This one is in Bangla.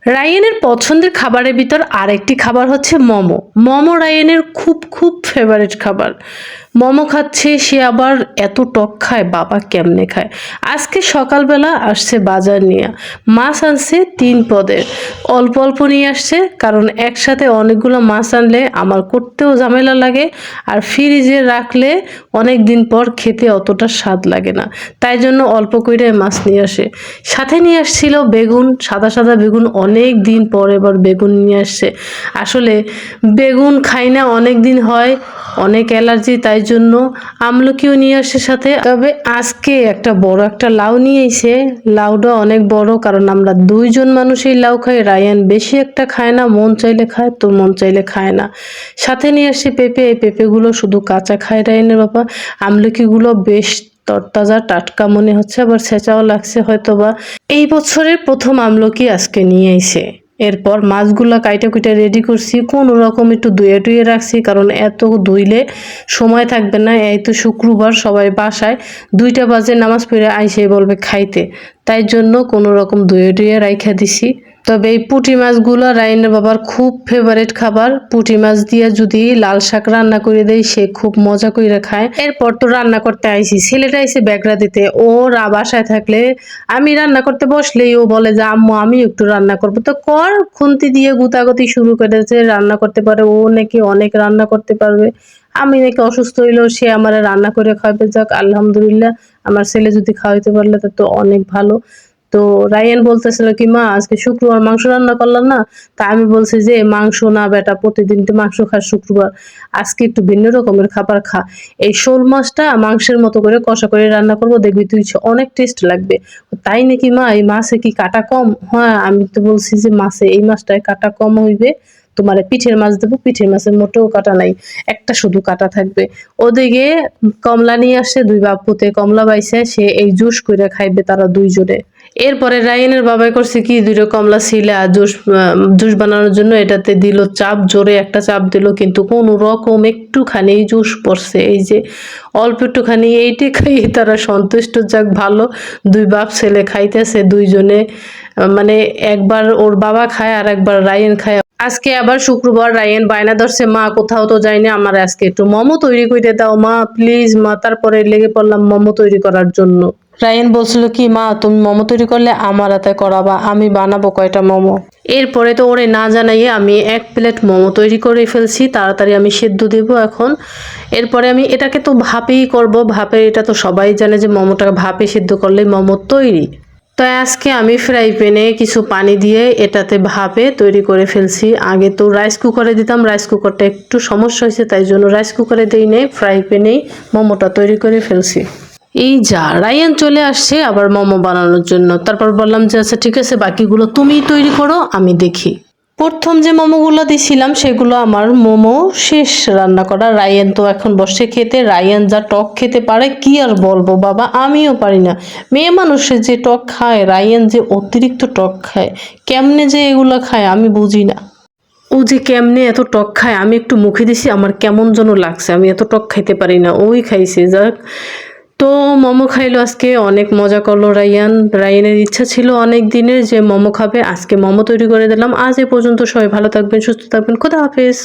রায়ানের পছন্দের খাবারের ভিতর আরেকটি খাবার হচ্ছে মোমো। মোমো রায়ানের খুব খুব ফেভারিট খাবার। মোমো খাচ্ছে সে, আবার এত টক খায়, বাবা কেমনে খায়। আজকে সকালবেলা আসছে বাজার নিয়ে, মাছ আনছে 3 পদের, অল্প অল্প নিয়ে আসছে, কারণ একসাথে অনেকগুলো মাছ আনলে আমার করতেও ঝামেলা লাগে, আর ফ্রিজে রাখলে অনেক দিন পর খেতে অতটা স্বাদ লাগে না। তাই জন্য অল্প করে মাছ নিয়ে আসে। সাথে নিয়ে আসছিল বেগুন, সাদা সাদা বেগুন, অনেক দিন পর এবার বেগুন নিয়ে আসছে। আসলে বেগুন খাই না অনেক দিন হয়, অনেক অ্যালার্জি, তাই জন্য আমলকিও নিয়ে আসে সাথে। তবে আজকে একটা বড় একটা লাউ নিয়ে এসে, লাউটা অনেক বড়, কারণ আমরা 2জন মানুষ এই লাউ খাই। রায়ান বেশি একটা খায় না, মন চাইলে খায় তো মন চাইলে খায় না। সাথে নিয়ে আসে পেঁপে, এই পেঁপেগুলো শুধু কাঁচা খায় রায়ানের বাবা। আমলকিগুলো বেশ তরতাজা টাটকা মনে হচ্ছে, আবার ছেঁচাও লাগছে হয়তোবা। এই বছরের প্রথম আমলকি আজকে নিয়ে এসে, এরপর মাছগুলা কাইটা কুইটা রেডি করছি, কোনো রকম একটু ধুয়ে টুয়ে রাখছি, কারণ এত ধুইলে সময় থাকবে না। এই তো শুক্রবার, সবাই বাসায়, 2টা বাজে নামাজ পড়ে আইসে বলবে খাইতে, তাই জন্য কোনো রকম ধুয়ে টুয়ে রাইখা দিছি। তবে এই পুঁটি মাছগুলো রায়নের বাবার খুব ফেভারিট খাবার। পুঁটি মাছ দিয়ে যদি লাল শাক রান্না করে দেয়, সে খুব মজা করে খায়। এরপর তো রান্না করতে আইসি, ছেলেটা আইসে ব্যাগরা দিতে। ও বাসায় থাকলে আমি রান্না করতে বসলেই ও বলে যে আম্মু আমি একটু রান্না করবো, তো কর। খুন্তি দিয়ে গুতাগুতি শুরু করেছে, রান্না করতে পারে ও, নাকি অনেক রান্না করতে পারবে। আমি নাকি অসুস্থ হইলেও সে আমার রান্না করে খাওয়াবে। যাক আলহামদুলিল্লাহ, আমার ছেলে যদি খাওয়াইতে পারলে তো অনেক ভালো। তো রায়ান বলতেছিল কি, মা আজকে শুক্রবার মাংস রান্না করলাম না। তা আমি বলছি যে মাংস না বেটা, প্রতিদিন তো মাংস খাস শুক্রবার, আজকে একটু ভিন্ন রকমের খাবার খা। এই শোল মাছটা মাংসের মতো করে কষা করে রান্না করবো, দেখবি তুই অনেক টেস্ট লাগবে। তাই নাকি মা, এই মাছে কি কাটা কম? হ্যাঁ, আমি তো বলছি যে মাছে এই মাছটায় কাটা কম হইবে, তোমার পিঠের মাছ দেবো, পিঠের মাছের মোটেও কাটা নাই, একটা শুধু কাটা থাকবে। ওদিকে কমলা নিয়ে আসছে, 2 বাপুতে কমলা বাইছে, সে এই জুস করে খাইবে তারা 2জনে। এরপরে রায়ানের বাবাই করছে কি, 2টা কমলা ছিলে জুস জুস বানানোর জন্য এটাতে দিল চাপ, জোরে একটা চাপ দিল, কিন্তু কোন রকম একটুখানি জুস পড়ছে, এই যে অল্প একটুখানি, এইটা খাইয়ে তারা সন্তুষ্ট। যাক ভালো, 2 বাপ ছেলে খাইতেছে 2জনে, মানে একবার ওর বাবা খায় আর একবার রায়ান খায়। আজকে আবার শুক্রবার, রায়ান বায়না ধরছে মা কোথাও তো যাইনি, আমার আজকে একটু মোমো তৈরি করে দাও মা প্লিজ মা। তারপরে লেগে পড়লাম মোমো তৈরি করার জন্য। রায়ান বলছিল কি, মা তুমি মোমো তৈরি করলে আমার হাতে করাবা, আমি বানাবো কয়টা মোমো। এরপরে তো ওরে না জানাইয়ে আমি 1 প্লেট মোমো তৈরি করে ফেলছি, তাড়াতাড়ি আমি সেদ্ধ দেব এখন। এরপরে আমি এটাকে তো ভাপেই করব, ভাপে এটা তো সবাই জানে যে মোমোটাকে ভাপে সিদ্ধ করলে মোমো তৈরি। তাই আজকে আমি ফ্রাই প্যানে কিছু পানি দিয়ে এটাতে ভাপে তৈরি করে ফেলছি। আগে তো রাইস কুকারে দিতাম, রাইস কুকারটা একটু সমস্যা হয়েছে, তাই জন্য রাইস কুকারে দিই নেই, ফ্রাই প্যানেই মোমোটা তৈরি করে ফেলছি। এই যা রায়ান চলে আসছে আবার মোমো বানানোর জন্য। তারপর বললাম যে আচ্ছা ঠিক আছে, বাকিগুলো তুমি তৈরি করো, আমি দেখি। প্রথম যে মোমোগুলো দিছিলাম সেগুলো আমার মোমো শেষ রান্না করা। রায়ান তো এখন বসে খেতে। রায়ান যা টক খেতে পারে কি আর বলবো বাবা, আমিও পারি না। মেয়ে মানুষের যে টক খায়, রায়ান যে অতিরিক্ত টক খায়, কেমনে যে এগুলো খায় আমি বুঝি না। ও যে কেমনে এত টক খায়, আমি একটু মুখে দিছি আমার কেমন যেন লাগছে, আমি এত টক খাইতে পারি না। ওই খাইছে যাক। তো মোমো খাইলো আজকে, অনেক মজা করলো রায়ান। রায়ানের ইচ্ছা ছিল অনেক দিনের যে মোমো খাবে, আজকে মোমো তৈরি করে দিলাম। আজ এ পর্যন্ত, সবাই ভালো থাকবেন, সুস্থ থাকবেন, খোদা হাফেজ।